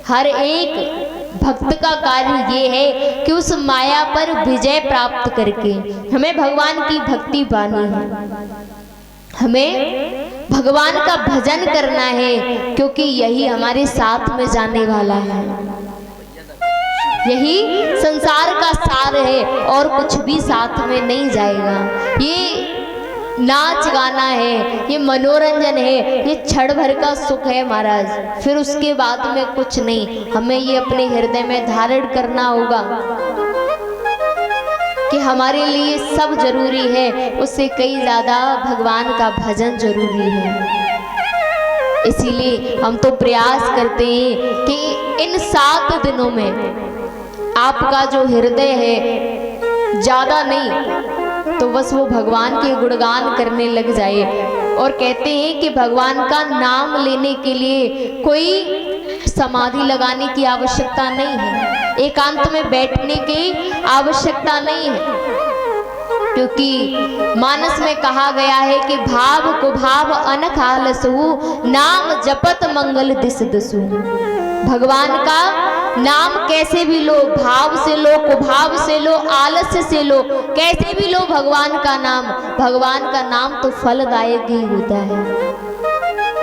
A: हर एक भक्त का कार्य ये है कि उस माया पर विजय प्राप्त करके हमें भगवान की भक्ति पानी है, हमें भगवान का भजन करना है, क्योंकि यही हमारे साथ में जाने वाला है। यही संसार का सार है और कुछ भी साथ में नहीं जाएगा। ये नाच गाना है, ये मनोरंजन है, ये क्षण भर का सुख है महाराज, फिर उसके बाद में कुछ नहीं। हमें ये अपने हृदय में धारण करना होगा कि हमारे लिए सब जरूरी है, उससे कई ज्यादा भगवान का भजन जरूरी है। इसीलिए हम तो प्रयास करते हैं कि इन 7 दिनों में आपका जो हृदय है ज्यादा नहीं तो बस वो भगवान के गुणगान करने लग जाए। और कहते हैं कि भगवान का नाम लेने के लिए कोई समाधि लगाने की आवश्यकता नहीं है, एकांत में बैठने की आवश्यकता नहीं है, क्योंकि मानस में कहा गया है कि भाव को भाव अनख आलसहु, नाम जपत मंगल दिस दसु। भगवान का नाम कैसे भी लो, भाव से लो, कुभाव से लो, आलस्य से लो, कैसे भी लो भगवान का नाम। भगवान का नाम तो फलदायक ही होता है।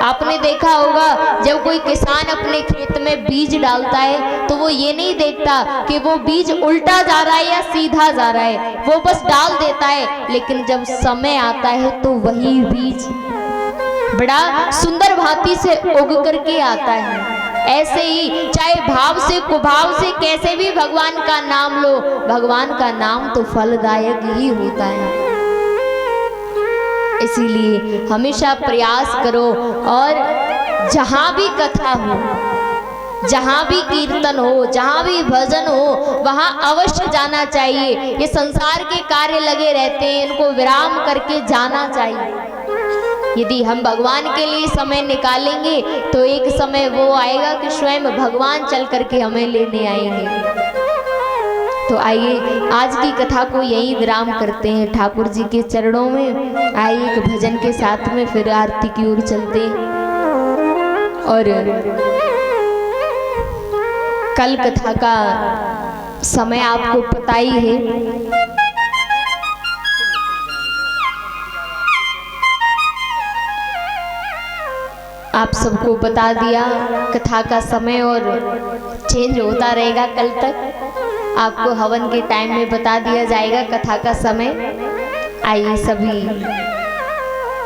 A: आपने देखा होगा जब कोई किसान अपने खेत में बीज डालता है तो वो ये नहीं देखता कि वो बीज उल्टा जा रहा है या सीधा जा रहा है, वो बस डाल देता है। लेकिन जब समय आता है तो वही बीज बड़ा सुंदर भांति से उग करके आता है। ऐसे ही चाहे भाव से कुभाव से कैसे भी भगवान का नाम लो, भगवान का नाम तो फलदायक ही होता है। इसीलिए हमेशा प्रयास करो और जहाँ भी कथा हो, जहाँ भी कीर्तन हो, जहाँ भी भजन हो, वहाँ अवश्य जाना चाहिए। ये संसार के कार्य लगे रहते हैं, इनको विराम करके जाना चाहिए। यदि हम भगवान के लिए समय निकालेंगे तो एक समय वो आएगा कि स्वयं भगवान चल करके हमें लेने आएंगे। तो आइए आज की कथा को यही विराम करते हैं ठाकुर जी के चरणों में। आइए एक भजन के साथ में फिर आरती की ओर चलते हैं। और कल कथा का समय आपको पता ही है। आप सबको बता दिया कथा का समय, और चेंज होता रहेगा कल तक। आपको हवन के टाइम में बता दिया जाएगा कथा का समय। आइए सभी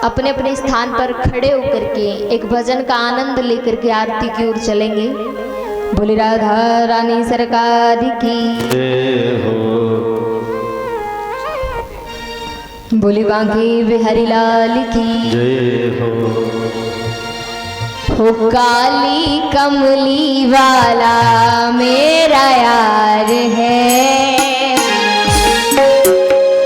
A: अपने अपने स्थान पर खड़े होकर के एक भजन का आनंद लेकर के आरती की ओर चलेंगे। बोली राधा रानी सरकार की, बोली बांके बिहारी लाल की। हो काली कमली वाला मेरा यार है,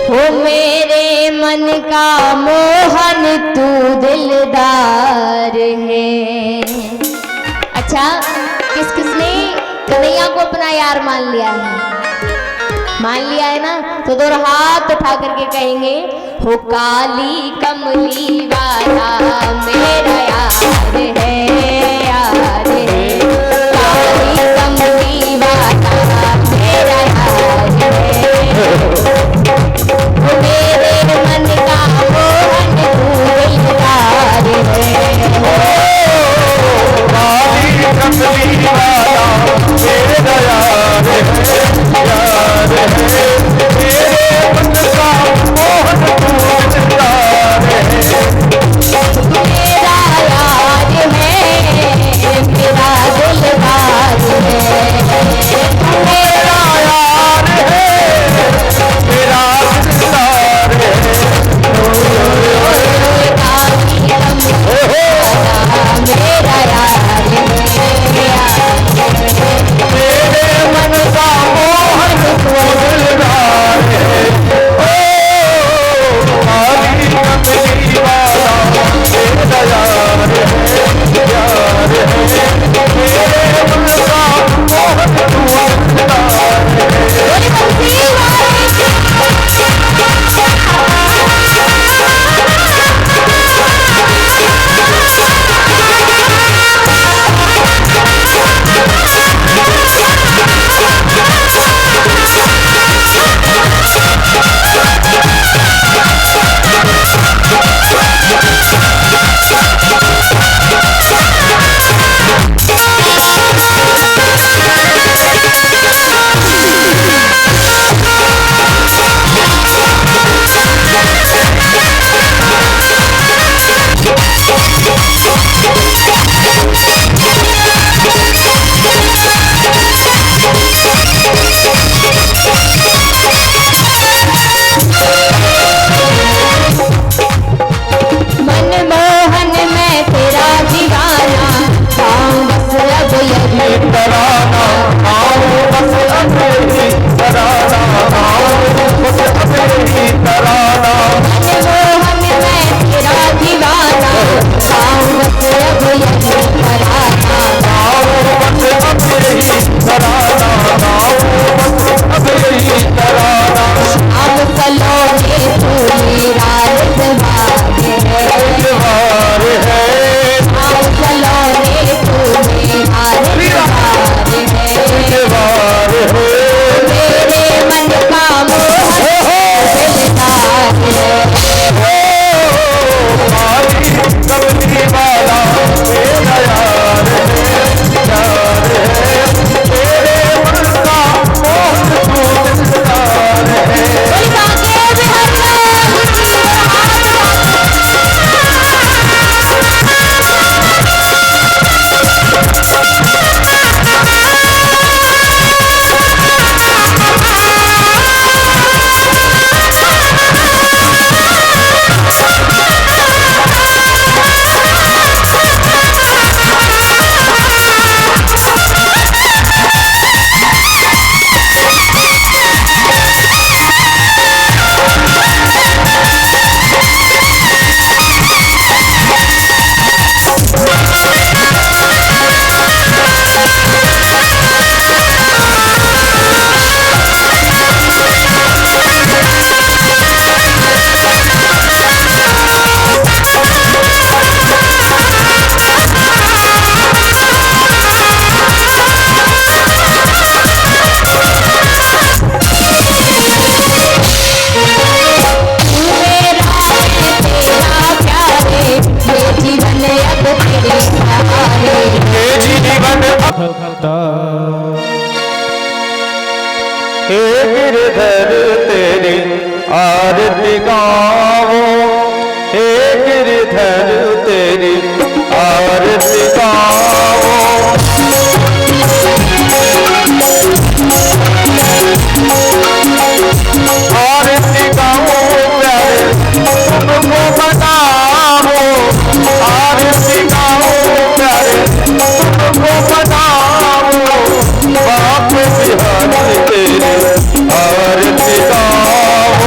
A: हो मेरे मन का मोहन तू दिलदार है। अच्छा, किस किसने कन्हैया को अपना यार मान लिया है? मान लिया है ना? तो दोनों हाथ उठा करके कहेंगे, हो काली कमली वाला मेरा यार है, यार है। काली कमली वाला मेरा यार है, वो मेरे मन का मोहन दिलदार है।
B: काली कमली वाला मेरा यार है, यार है। मेरे मन का मोहन दिलदार है।
A: मेरा यार है,
C: भक्ता।
B: हे गिरधर तेरी आरती गाओ, हे गिरधर तेरी आरती गाओ। आरती गाओ प्यारे तुमको बनाओ, आरती गाओ प्यारे तुमको बनाओ। बाप बिहारी तेरी आरती गाओ,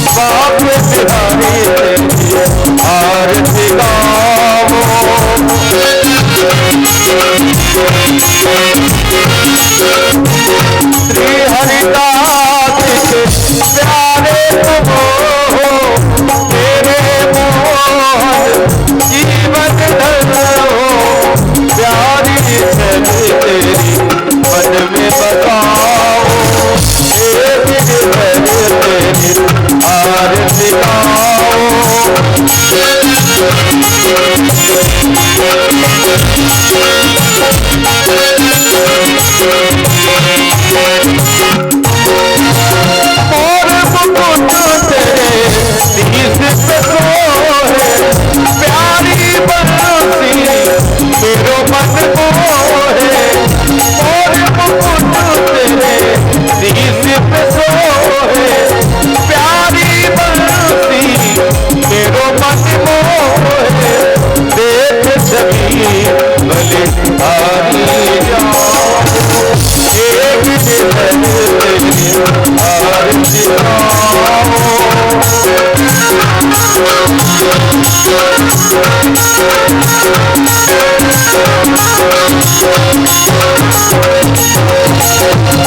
B: बाप बिहारी तेरी आरती गाओ। श्री हरिदास के प्यारे तुम हो, तेरे मोहन जीवन धन हो। प्यारी छवि तेरी मन में बसाओ, हे गिरधर तेरी आरती गाओ। और मुकुट तेरे शीश पे सोहे, प्यारी बंसी मेरो मन मोहे। और मुकुट तेरे शीश पे सोहे, प्यारी बंसी मेरो मन मोहे। देख छवि बलिहारी जाओ, एक गिरधर तेरी आरती गाओ।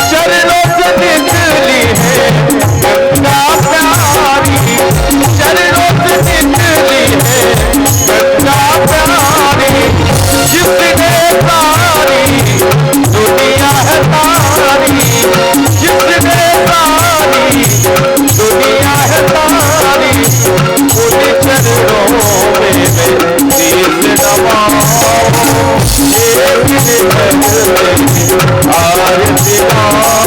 B: चरणों से निकली है गंगा प्यारी, चरणों से निकली है गंगा प्यारी। जिसने सारी दुनिया है तारी, जिसने सारी दुनिया है तारी। उन चरणों में मैं शीश नवाऊं, हे गिरधर तेरी आरती गाओ।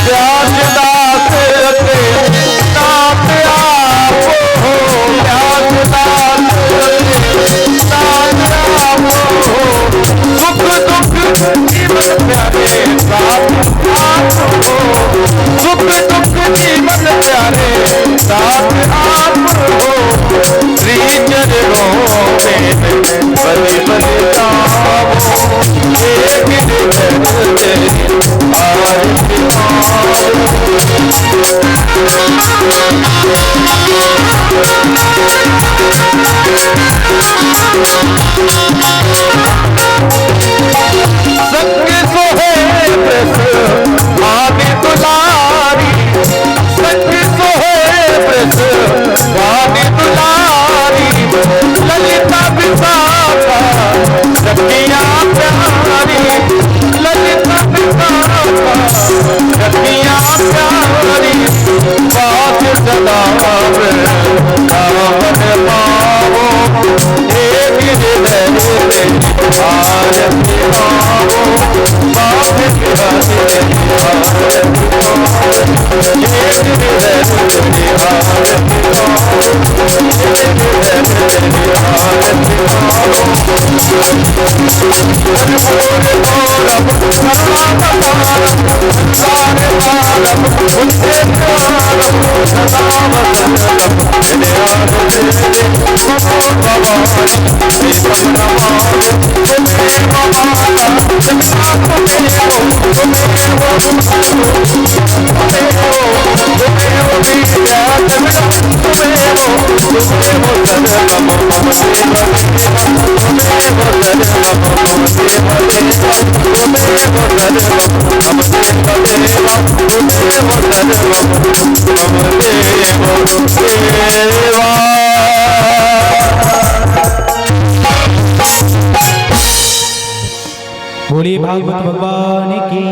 B: व्यासदास के नाथ आप हो, व्यासदास के नाथ आप हो। सुख दुख जीवन प्यारे साथ आप हो, सुख दुख जीवन प्यारे साथ आप हो। श्री चरणों में बलि बलिदाओ, हे गिरधर तेरी आरती गाओ। संग सोहे प्रस आदि दुलारी, संग सोहे प्रस आदि दुलारी। ललिता विशाखा रखिया प्यारी, ललिता विशाखा रखिया प्यारी। बात सदा रावण पाओ, हे गिरधर तेरी आरती गाओ। बाप बिहारी तेरी आरती गाओ, हे गिरधर तेरी आरती गाओ, हे गिरधर तेरी आरती गाओ। सारे मालम उनसे न्यालम सदा वसंतम। मेरे आरती भवानी देवम नमामि, तुम्हें माता जगन्नाथ तुम्हें विद्या जगन्नाथ तुम्हें सर्वम मम देव देवा, तुम्हें सर्वम मम देव देवा, तुम्हें सर्वम मम देव देवा, तुम्हें सर्वम मम देव देवा।
C: बोलिए भागवत भगवान की।